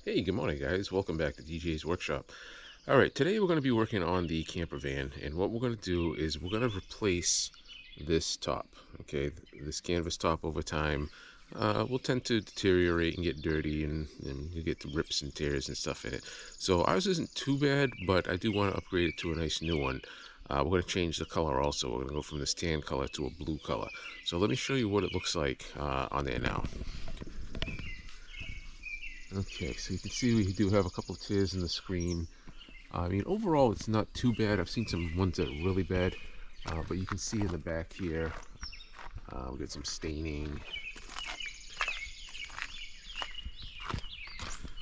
Hey, good morning, guys. Welcome back to DJ's Workshop. All right, today we're going to be working on the camper van, and what we're going to do is we're going to replace this top. Okay, this canvas top over time will tend to deteriorate and get dirty, and you get the rips and tears and stuff in it. So ours isn't too bad, but I do want to upgrade it to a nice new one. We're going to change the color also. We're going to go from this tan color to a blue color. So let me show you what it looks like on there now. Okay, so you can see we do have a couple of tears in the screen. I mean, overall, it's not too bad. I've seen some ones that are really bad, but you can see in the back here, we got some staining.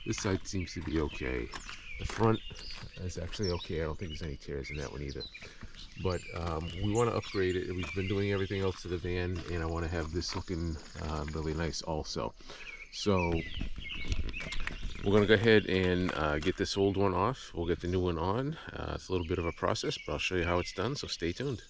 This side seems to be okay. The front is actually okay. I don't think there's any tears in that one either. But we want to upgrade it. We've been doing everything else to the van, and I want to have this looking really nice also. So we're going to go ahead and get this old one off. We'll get the new one on. It's a little bit of a process, but I'll show you how it's done, so stay tuned.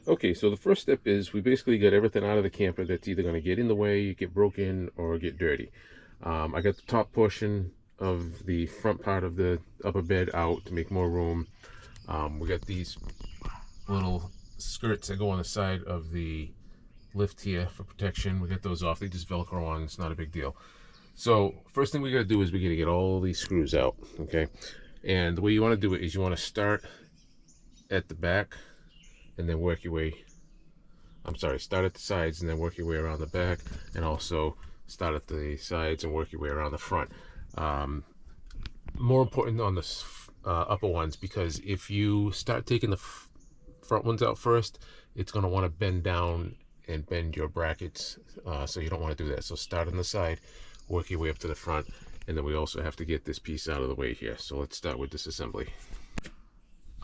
Okay, so the first step is we basically got everything out of the camper that's either going to get in the way, get broken, or get dirty. I got the top portion of the front part of the upper bed out to make more room. We got these little skirts that go on the side of the lift here for protection. We got those off. They just Velcro on. It's not a big deal. So first thing we got to do is we got to get all these screws out. Okay, and the way you want to do it is you want to start at the back and then work your way. Start at the sides and then work your way around the back, and also start at the sides and work your way around the front. More important on the upper ones, because if you start taking the front ones out first, it's going to want to bend down and bend your brackets, so you don't want to do that. So start on the side, work your way up to the front, and then we also have to get this piece out of the way here. So let's start with disassembly.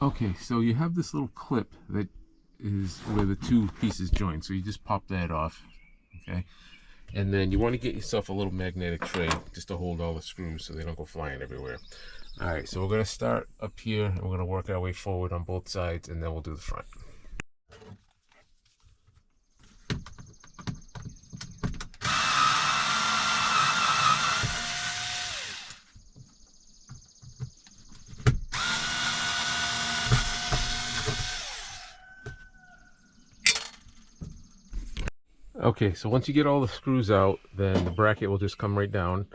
Okay, so you have this little clip that is where the two pieces join, so you just pop that off. Okay, and then you want to get yourself a little magnetic tray just to hold all the screws so they don't go flying everywhere. All right, so we're going to start up here and we're going to work our way forward on both sides, and then we'll do the front. Okay, so once you get all the screws out, then the bracket will just come right down,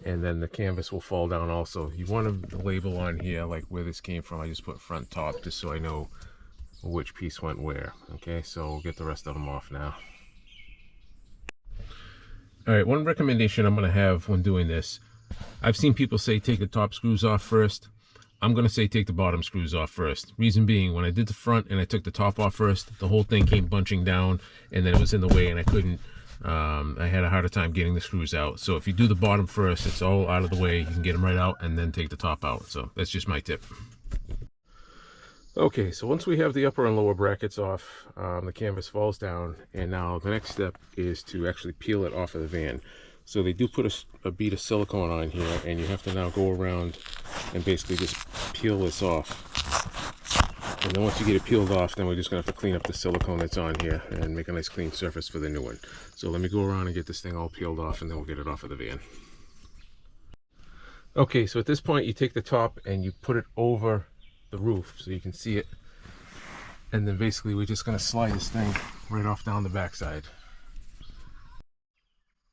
and then the canvas will fall down also. You want to label on here like where this came from. I just put front top just so I know which piece went where. Okay, so we'll get the rest of them off now. All right, one recommendation I'm going to have when doing this, I've seen people say take the top screws off first. I'm going to say take the bottom screws off first. Reason being, when I did the front and I took the top off first, the whole thing came bunching down, and then it was in the way, and I couldn't, I had a harder time getting the screws out. So if you do the bottom first, it's all out of the way. You can get them right out and then take the top out. So that's just my tip. Okay, so once we have the upper and lower brackets off, the canvas falls down, and now the next step is to actually peel it off of the van. So they do put a bead of silicone on here, and you have to now go around and basically just peel this off. And then once you get it peeled off, then we're just going to have to clean up the silicone that's on here and make a nice clean surface for the new one. So let me go around and get this thing all peeled off, and then we'll get it off of the van. Okay, so at this point you take the top and you put it over the roof so you can see it, and then basically we're just going to slide this thing right off down the backside.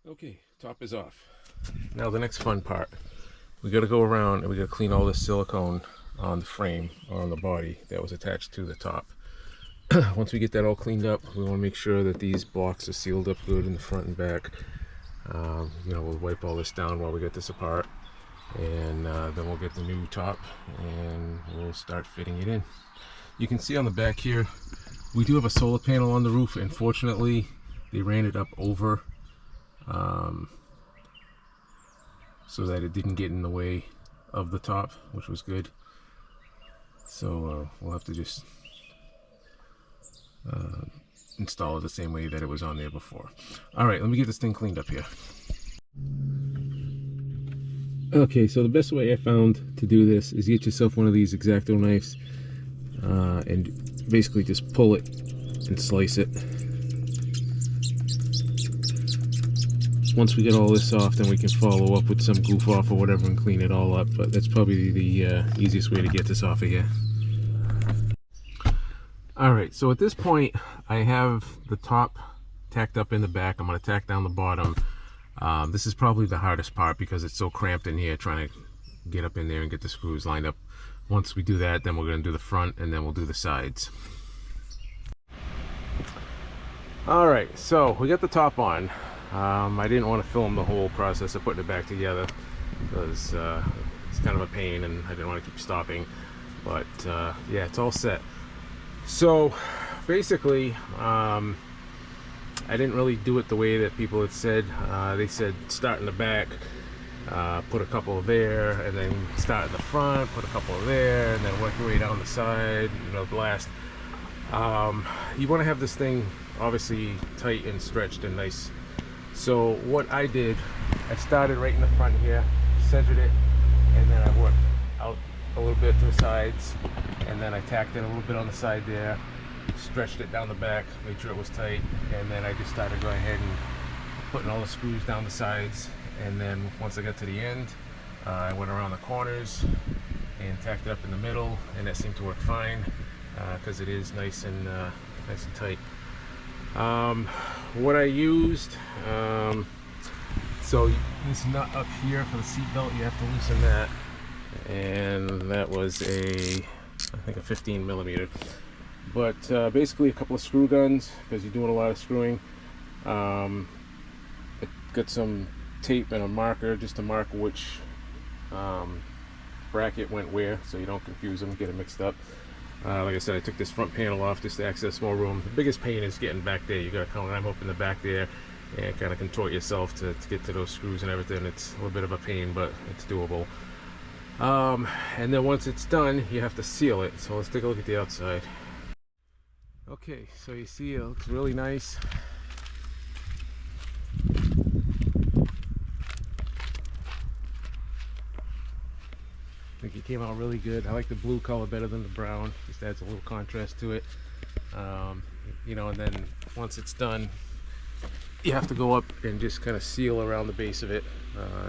Okay, top is off. Now the next fun part, we got to go around and we got to clean all this silicone on the frame or on the body that was attached to the top. Once we get that all cleaned up, we want to make sure that these blocks are sealed up good in the front and back. You know, we'll wipe all this down while we get this apart, and then we'll get the new top and we'll start fitting it in. You can see on the back here, we do have a solar panel on the roof, and fortunately they ran it up over so that it didn't get in the way of the top, which was good. So we'll have to just install it the same way that it was on there before. All right, let me get this thing cleaned up here. Okay, so the best way I found to do this is get yourself one of these X-Acto knives. and basically just pull it and slice it. Once we get all this off, then we can follow up with some goof off or whatever and clean it all up, but that's probably the easiest way to get this off of here. Alright, so at this point I have the top tacked up in the back. I'm going to tack down the bottom. This is probably the hardest part because it's so cramped in here trying to get up in there and get the screws lined up. Once we do that, then we're going to do the front and then we'll do the sides. Alright, so we got the top on. I didn't want to film the whole process of putting it back together because it's kind of a pain and I didn't want to keep stopping, but yeah, it's all set. So basically I didn't really do it the way that people had said. They said start in the back, put a couple there, and then start in the front, put a couple there, and then work your way down the side, you know, blast. You want to have this thing obviously tight and stretched and nice. So what I did, I started right in the front here, centered it, and then I worked out a little bit to the sides, and then I tacked in a little bit on the side there, stretched it down the back, made sure it was tight, and then I just started going ahead and putting all the screws down the sides. And then once I got to the end, I went around the corners and tacked it up in the middle, and that seemed to work fine because it is nice and tight. What I used, so this nut up here for the seat belt, you have to loosen that, and that was I think a 15 millimeter. But basically a couple of screw guns because you're doing a lot of screwing. I got some tape and a marker just to mark which bracket went where, so you don't confuse them, get them mixed up. Like I said, I took this front panel off just to access more room. The biggest pain is getting back there. You gotta climb up in the back there and kind of contort yourself to get to those screws and everything. It's a little bit of a pain, but it's doable. And then once it's done, you have to seal it. So let's take a look at the outside. Okay, so you see it looks really nice. I think it came out really good. I like the blue color better than the brown. Just adds a little contrast to it. You know, and then once it's done, you have to go up and just kind of seal around the base of it,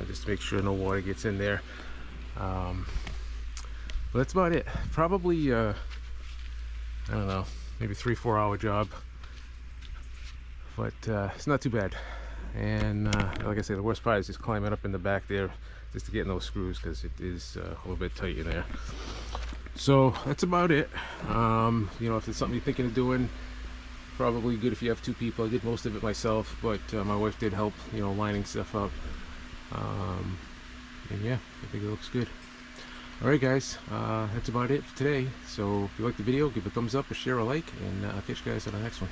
just to make sure no water gets in there. But that's about it. Probably, I don't know, maybe 3-4 hour job, but it's not too bad. And like I said, the worst part is just climbing up in the back there just to get in those screws because it is a little bit tight in there. So that's about it. You know, if it's something you're thinking of doing, probably good if you have 2 people. I did most of it myself, but my wife did help, you know, lining stuff up. And yeah, I think it looks good. Alright guys, that's about it for today. So if you liked the video, give it a thumbs up, a share, a like, and I'll catch you guys on the next one.